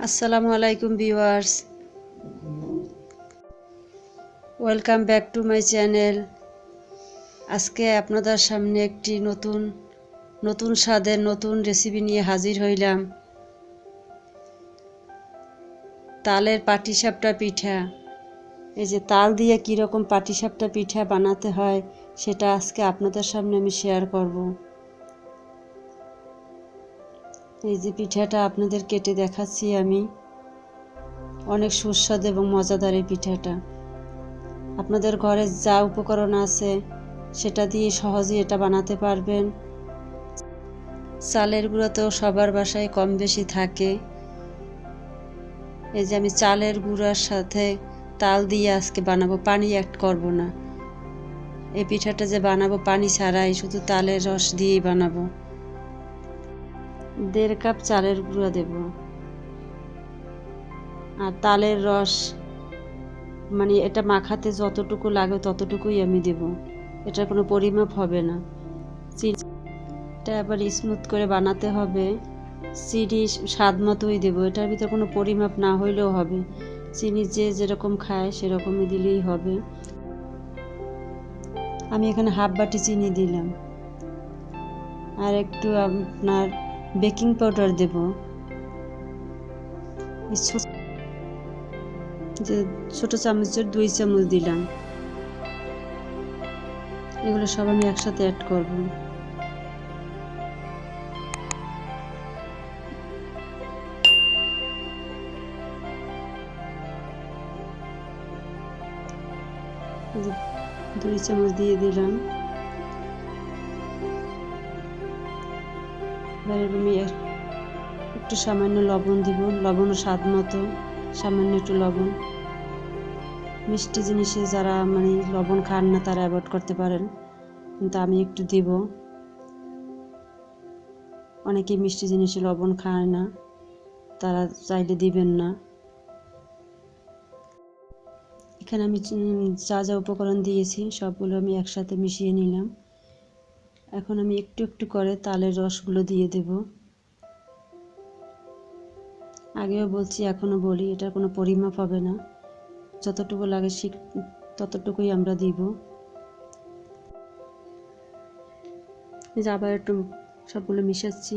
আসসালামু আলাইকুম viewers, welcome back to my channel. আজকে আপনাদের সামনে একটি নতুন স্বাদের নতুন রেসিপি নিয়ে হাজির হইলাম। তালের পাটিসাপটা পিঠা। এই যে তাল দিয়ে কীরকম পাটিসাপটা পিঠা বানাতে হয় সেটা আজকে আপনাদের সামনে আমি শেয়ার করব। এই যে পিঠাটা আপনাদের কেটে দেখাচ্ছি আমি। অনেক সুস্বাদু এবং মজাদার এই পিঠাটা। আপনাদের ঘরে যা উপকরণ আছে সেটা দিয়ে সহজেই এটা বানাতে পারবেন। চালের গুঁড়ো তো সবার বাসায় কম বেশি থাকে। এই যে আমি চালের গুঁড়ার সাথে তাল দিয়ে আজকে বানাবো, পানি অ্যাড করব না। এই পিঠাটা যে বানাবো পানি ছাড়াই, শুধু তালের রস দিয়েই বানাবো। 1.5 কাপ চালের গুঁড়া দেব, আর তালের রস মানে এটা মাখাতে যতটুকু লাগে ততটুকুই আমি দেব, এটার কোনো পরিমাপ হবে না। চিনিটা আবার স্মুথ করে বানাতে হবে, চিনি স্বাদ মতোই দেবো, এটার ভিতরে কোনো পরিমাপ না হইলেও হবে। চিনি যে যেরকম খায় সেরকমই দিলেই হবে। আমি এখানে হাফ বাটি চিনি দিলাম, আর একটু আপনার বেকিং পাউডার দেব। যে ছোট চামচের 2 চামচ দিলাম। এগুলো সব আমি একসাথে অ্যাড করব। দুই চামচ দিয়ে দিলাম। এবারে আমি একটু সামান্য লবণ দিব, লবণ স্বাদ মতো, সামান্য একটু লবণ। মিষ্টি জিনিসে যারা মানে লবণ খান না তারা অ্যাভয়েড করতে পারেন, কিন্তু আমি একটু দিব। অনেকেই মিষ্টি জিনিসে লবণ খায় না, তারা চাইলে দিবেন না। এখানে আমি যা যা উপকরণ দিয়েছি সবগুলো আমি একসাথে মিশিয়ে নিলাম। এখন আমি একটু একটু করে তালের রসগুলো দিয়ে দেব। আগেও বলছি এখনও বলি, এটার কোনো পরিমাপ হবে না, যতটুকু লাগে ততটুকুই আমরা দিব। এই যে আবার একটু সবগুলো মিশাচ্ছি,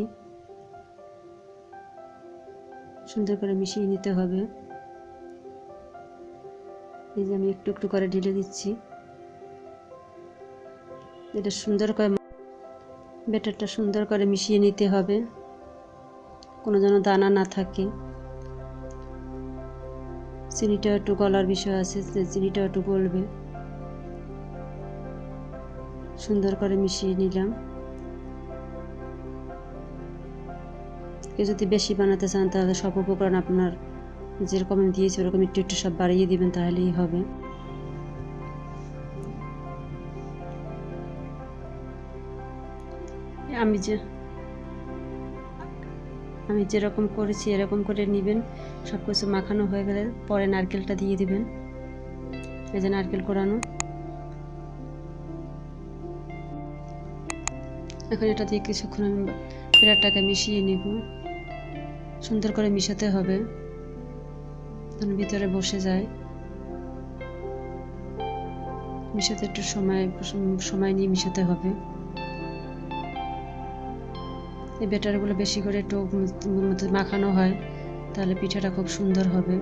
সুন্দর করে মিশিয়ে নিতে হবে। এই যে আমি একটু একটু করে ঢেলে দিচ্ছি। এটা সুন্দর করে ব্যাটারটা সুন্দর করে মিশিয়ে নিতে হবে, কোনো যেন দানা না থাকে। চিনিটা একটু গলার বিষয় আছে, চিনিটা একটু গলবে। সুন্দর করে মিশিয়ে নিলাম। কেউ যদি বেশি বানাতে চান তাহলে সব উপকরণ আপনার যেরকম আমি দিয়েছি ওরকম একটু একটু সব বাড়িয়ে দিবেন, তাহলেই হবে। আমি যেরকম করেছি এরকম করে নেবেন। সব কিছু মাখানো হয়ে গেলে পরে নারকেলটা দিয়ে দিবেন। এই যে নারকেল কোরানো। এখন এটা দিয়ে কিছুক্ষণ আমি ব্যাটারটাকে মিশিয়ে নেব। সুন্দর করে মিশাতে হবে যেন ভিতরে বসে যায়। মিশাতে একটু সময় নিয়ে মিশাতে হবে। এই ব্যাটারগুলো বেশি করে একটু মাখানো হয়, তাহলে পিঠাটা খুব সুন্দর হবে।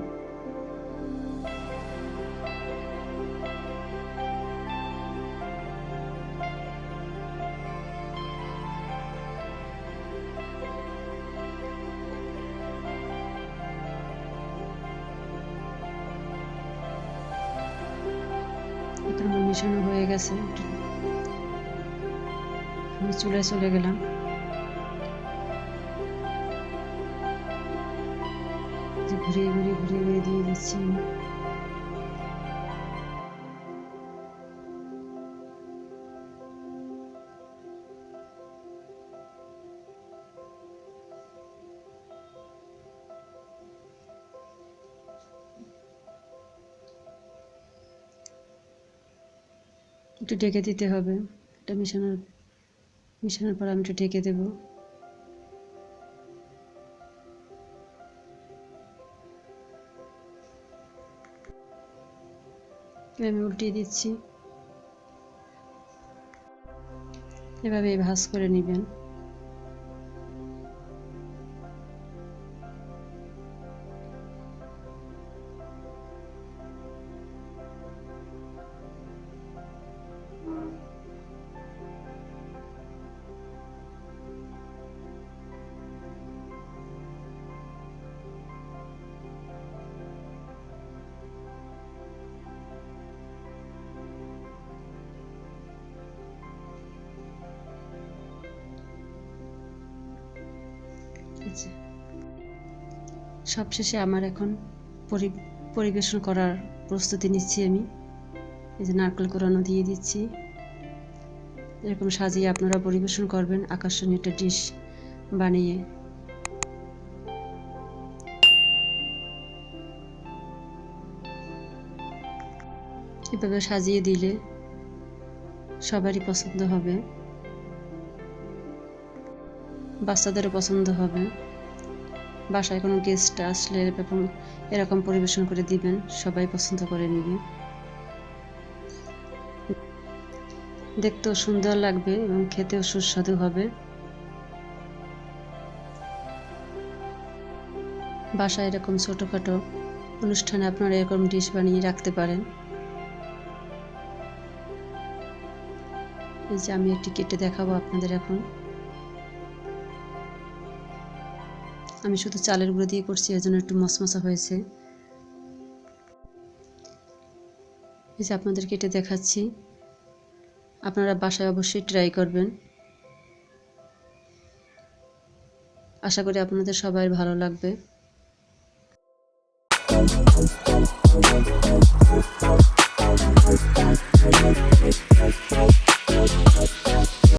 এখন মিশানো হয়ে গেছে, আমি চুলায় চলে গেলাম। ঘুরিয়ে ঘুরিয়ে ঘুরিয়ে ঘুরিয়ে দিয়ে দিচ্ছি। একটু ঢেকে দিতে হবে। এটা মিশানোর পর আমি একটু ঢেকে দেব। আমি উল্টিয়ে দিচ্ছি। এভাবে ভাঁজ করে নেবেন। সবশেষে আমার এখন পরিবেশন করার প্রস্তুতি নিচ্ছি। আমি এই যে নারকেল কোরানো দিয়ে দিচ্ছি। এরকম সাজিয়ে আপনারা পরিবেশন করবেন আকর্ষণীয় একটা ডিশ বানিয়ে। এভাবে সাজিয়ে দিলে সবারই পছন্দ হবে, বাচ্চাদেরও পছন্দ হবে। বাসায় কোনো গেস্ট আসলে এরকম পরিবেশন করে দিবেন, সবাই পছন্দ করে নেবে। দেখতেও সুন্দর লাগবে এবং খেতেও সুস্বাদু হবে। বাসায় এরকম ছোটোখাটো অনুষ্ঠানে আপনারা এরকম ডিশ বানিয়ে রাখতে পারেন। এই যে আমি একটি কেটে দেখাবো আপনাদের এখন। আমি শুধু চালের গুঁড়ো দিয়ে করছি, এজন্য একটু মশমশা হয়েছে। এই যে আপনাদের কেটে দেখাচ্ছি, আপনারা বাসায় অবশ্যই ট্রাই করবেন। আশা করি আপনাদের সবার ভালো লাগবে।